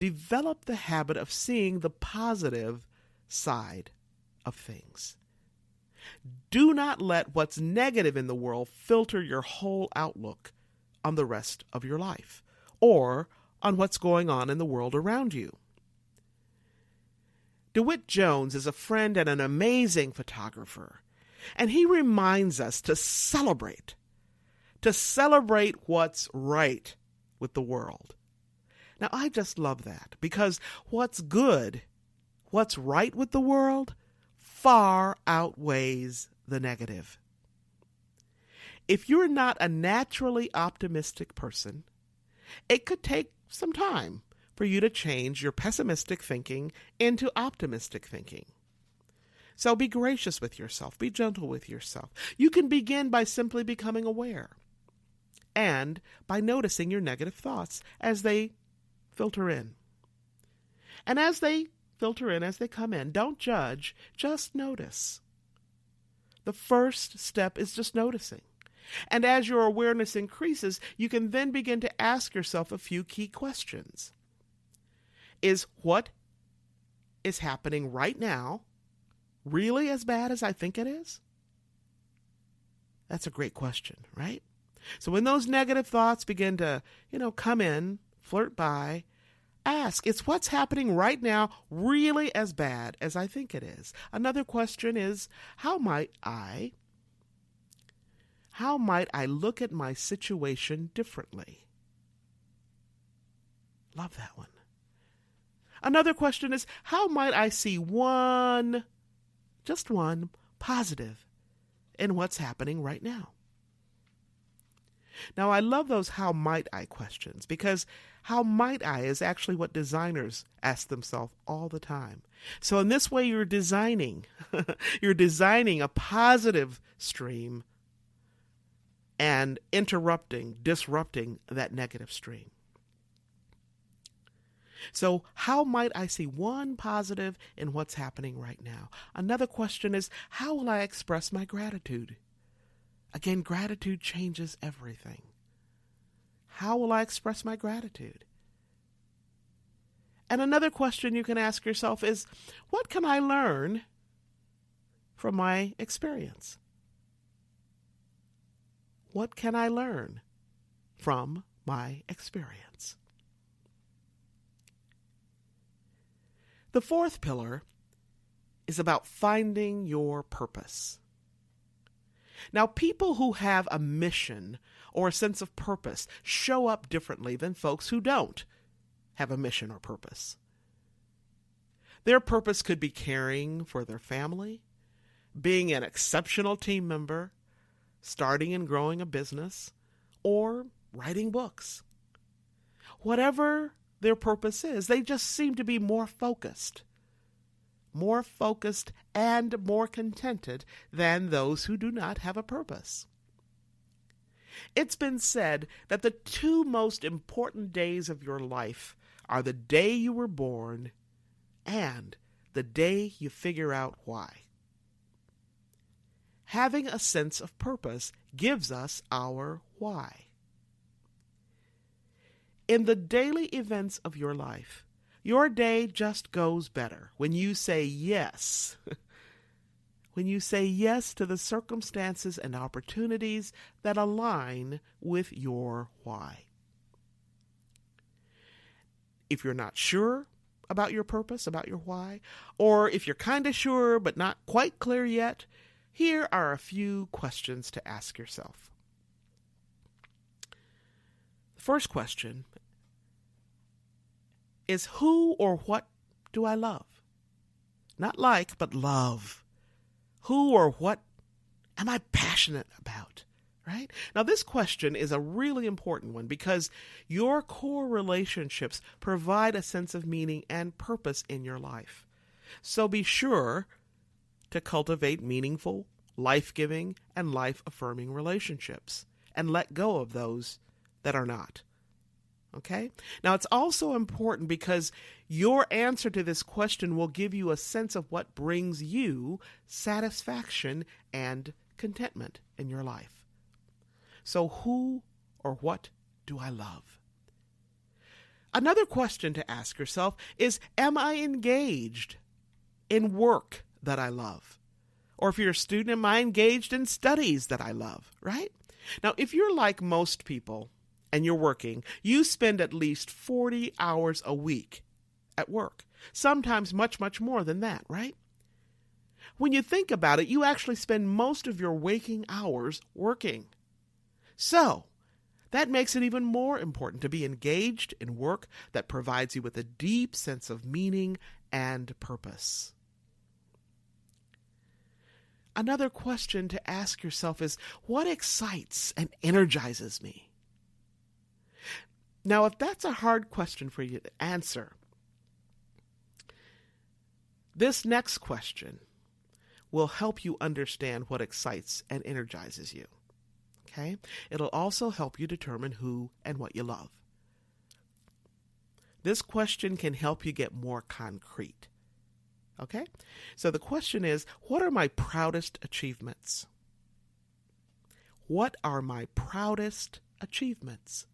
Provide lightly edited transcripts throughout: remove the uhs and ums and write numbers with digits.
develop the habit of seeing the positive side of things. Do not let what's negative in the world filter your whole outlook on the rest of your life or on what's going on in the world around you. DeWitt Jones is a friend and an amazing photographer, and he reminds us to celebrate what's right with the world. Now, I just love that because what's good, what's right with the world, far outweighs the negative. If you're not a naturally optimistic person, it could take some time for you to change your pessimistic thinking into optimistic thinking. So be gracious with yourself. Be gentle with yourself. You can begin by simply becoming aware and by noticing your negative thoughts as they filter in. And as they filter in, as they come in, don't judge, just notice. The first step is just noticing. And as your awareness increases, you can then begin to ask yourself a few key questions. Is what is happening right now really as bad as I think it is? That's a great question, right? So when those negative thoughts begin to, come in, flirt by, ask, is what's happening right now really as bad as I think it is? Another question is, how might I look at my situation differently? Love that one. Another question is, how might I see just one positive in what's happening right now? Now, I love those how might I questions because how might I is actually what designers ask themselves all the time. So in this way, you're designing a positive stream and disrupting that negative stream. So how might I see one positive in what's happening right now? Another question is, how will I express my gratitude? Again, gratitude changes everything. How will I express my gratitude? And another question you can ask yourself is, what can I learn from my experience? What can I learn from my experience? The fourth pillar is about finding your purpose. Now, people who have a mission or a sense of purpose show up differently than folks who don't have a mission or purpose. Their purpose could be caring for their family, being an exceptional team member, starting and growing a business, or writing books. Whatever their purpose is, they just seem to be more focused and more contented than those who do not have a purpose. It's been said that the two most important days of your life are the day you were born and the day you figure out why. Having a sense of purpose gives us our why. In the daily events of your life, your day just goes better when you say yes. When you say yes to the circumstances and opportunities that align with your why. If you're not sure about your purpose, about your why, or if you're kind of sure but not quite clear yet, here are a few questions to ask yourself. The first question is, who or what do I love? Not like, but love. Who or what am I passionate about? Right? Now, this question is a really important one because your core relationships provide a sense of meaning and purpose in your life. So be sure to cultivate meaningful, life-giving, and life-affirming relationships and let go of those that are not. Okay? Now, it's also important because your answer to this question will give you a sense of what brings you satisfaction and contentment in your life. So who or what do I love? Another question to ask yourself is, am I engaged in work that I love? Or if you're a student, am I engaged in studies that I love, right? Now, if you're like most people and you're working, you spend at least 40 hours a week at work. Sometimes much, much more than that, right? When you think about it, you actually spend most of your waking hours working. So, that makes it even more important to be engaged in work that provides you with a deep sense of meaning and purpose. Another question to ask yourself is, what excites and energizes me? Now, if that's a hard question for you to answer, this next question will help you understand what excites and energizes you. Okay? It'll also help you determine who and what you love. This question can help you get more concrete. Okay? So the question is, what are my proudest achievements? What are my proudest achievements?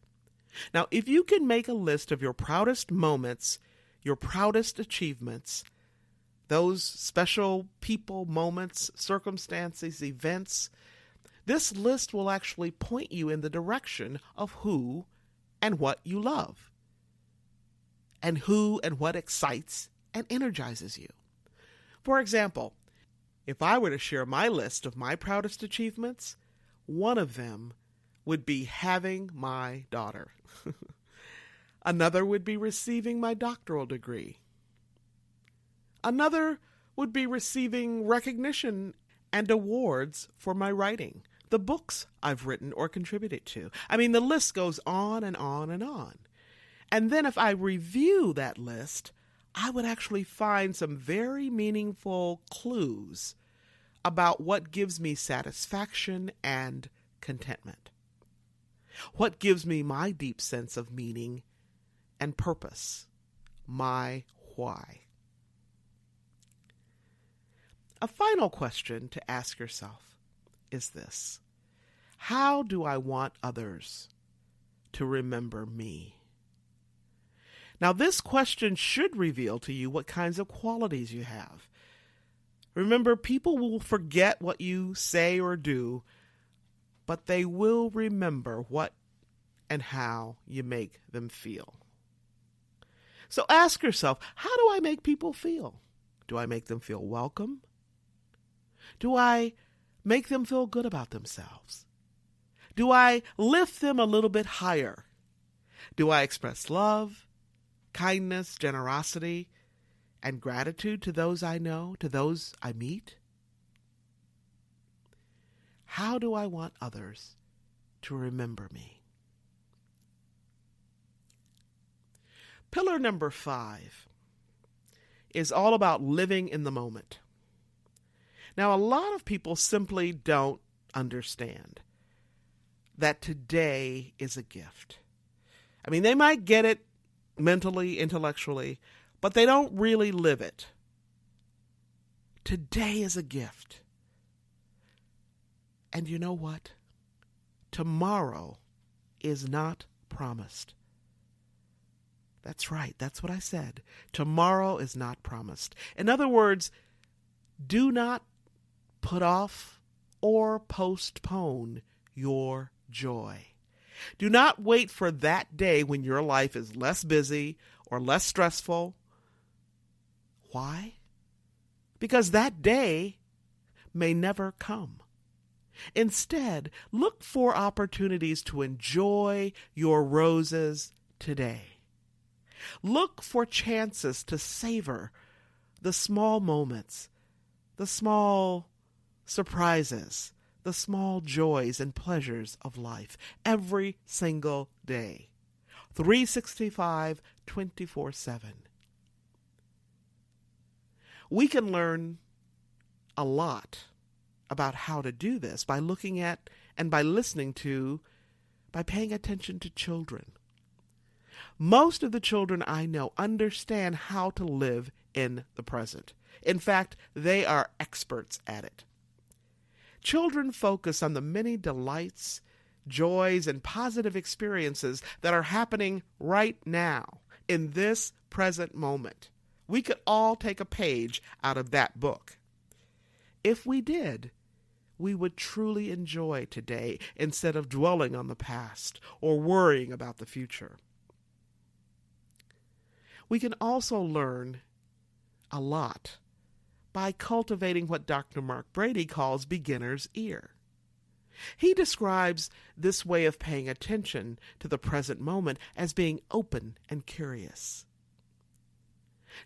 Now, if you can make a list of your proudest moments, your proudest achievements, those special people, moments, circumstances, events, this list will actually point you in the direction of who and what you love, and who and what excites and energizes you. For example, if I were to share my list of my proudest achievements, one of them would be having my daughter. Another would be receiving my doctoral degree. Another would be receiving recognition and awards for my writing, the books I've written or contributed to. I mean, the list goes on and on and on. And then if I review that list, I would actually find some very meaningful clues about what gives me satisfaction and contentment. What gives me my deep sense of meaning and purpose, my why. A final question to ask yourself is this: how do I want others to remember me? Now, this question should reveal to you what kinds of qualities you have. Remember, people will forget what you say or do, but they will remember what and how you make them feel. So ask yourself, how do I make people feel? Do I make them feel welcome? Do I make them feel good about themselves? Do I lift them a little bit higher? Do I express love, kindness, generosity, and gratitude to those I know, to those I meet? How do I want others to remember me? Pillar number 5 is all about living in the moment. Now, a lot of people simply don't understand that today is a gift. I mean, they might get it mentally, intellectually, but they don't really live it. Today is a gift. And you know what? Tomorrow is not promised. That's right. That's what I said. Tomorrow is not promised. In other words, do not put off or postpone your joy. Do not wait for that day when your life is less busy or less stressful. Why? Because that day may never come. Instead, look for opportunities to enjoy your roses today. Look for chances to savor the small moments, the small surprises, the small joys and pleasures of life every single day. 365, 24/7. We can learn a lot about how to do this by looking at and by listening to, by paying attention to children. Most of the children I know understand how to live in the present. In fact, they are experts at it. Children focus on the many delights, joys, and positive experiences that are happening right now. in this present moment. We could all take a page out of that book. If we did, we would truly enjoy today instead of dwelling on the past or worrying about the future. We can also learn a lot by cultivating what Dr. Mark Brady calls beginner's ear. He describes this way of paying attention to the present moment as being open and curious.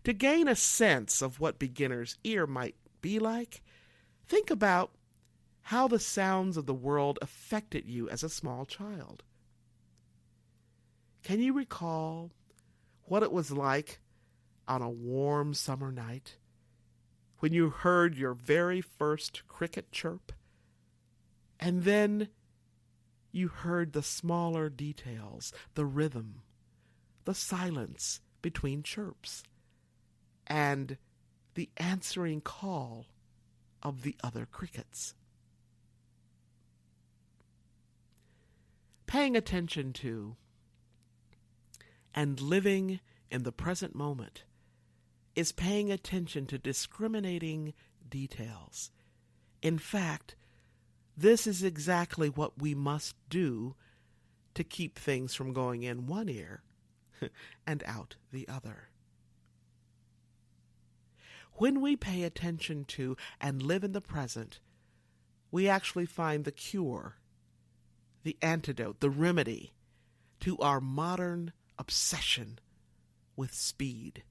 To gain a sense of what beginner's ear might be like, think about how the sounds of the world affected you as a small child. Can you recall what it was like on a warm summer night when you heard your very first cricket chirp? And then you heard the smaller details, the rhythm, the silence between chirps, and the answering call of the other crickets. Paying attention to and living in the present moment is paying attention to discriminating details. In fact, this is exactly what we must do to keep things from going in one ear and out the other. When we pay attention to and live in the present, we actually find the cure, the antidote, the remedy to our modern obsession with speed.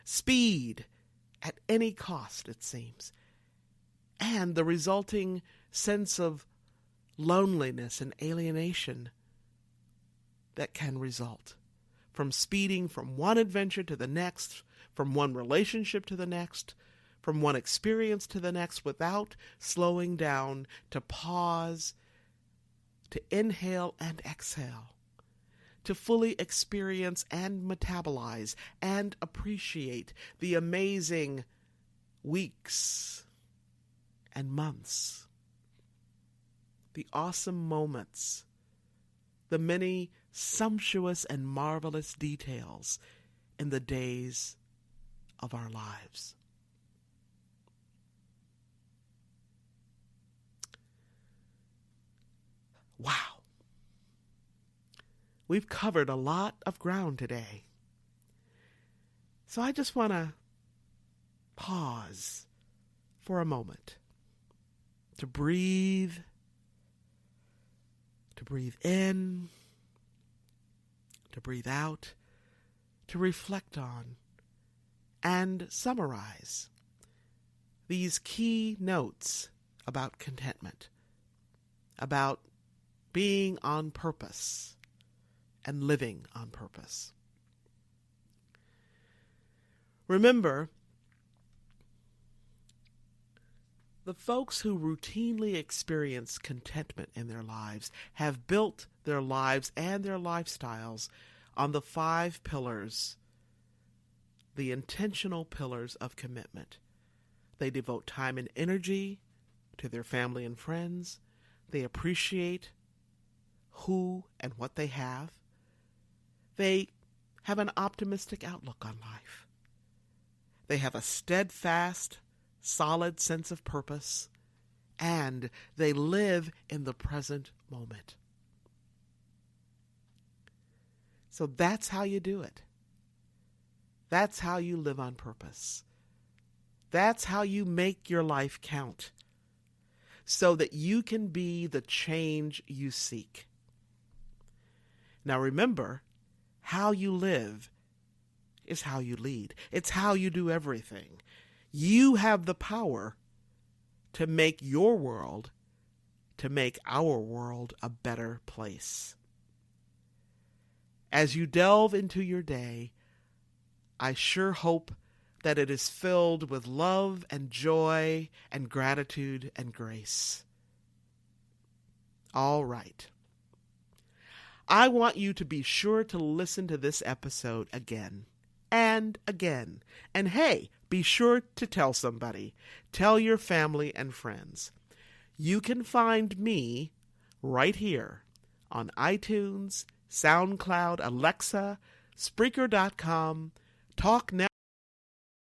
Speed at any cost, it seems. And the resulting sense of loneliness and alienation that can result from speeding from one adventure to the next, from one relationship to the next, from one experience to the next, without slowing down to pause, to inhale and exhale, to fully experience and metabolize and appreciate the amazing weeks and months, the awesome moments, the many sumptuous and marvelous details in the days of our lives. Wow. We've covered a lot of ground today. So I just want to pause for a moment to breathe in, to breathe out, to reflect on, and summarize these key notes about contentment, about being on purpose and living on purpose. Remember, the folks who routinely experience contentment in their lives have built their lives and their lifestyles on the 5 pillars, the intentional pillars of commitment. They devote time and energy to their family and friends. They appreciate who and what they have. They have an optimistic outlook on life. They have a steadfast, solid sense of purpose, and they live in the present moment. So that's how you do it. That's how you live on purpose. That's how you make your life count so that you can be the change you seek. Now remember, how you live is how you lead. It's how you do everything. You have the power to make your world, to make our world a better place. As you delve into your day, I sure hope that it is filled with love and joy and gratitude and grace. All right. I want you to be sure to listen to this episode again and again. And hey, be sure to tell somebody. Tell your family and friends. You can find me right here on iTunes, SoundCloud, Alexa, Spreaker.com, TalkNetwork.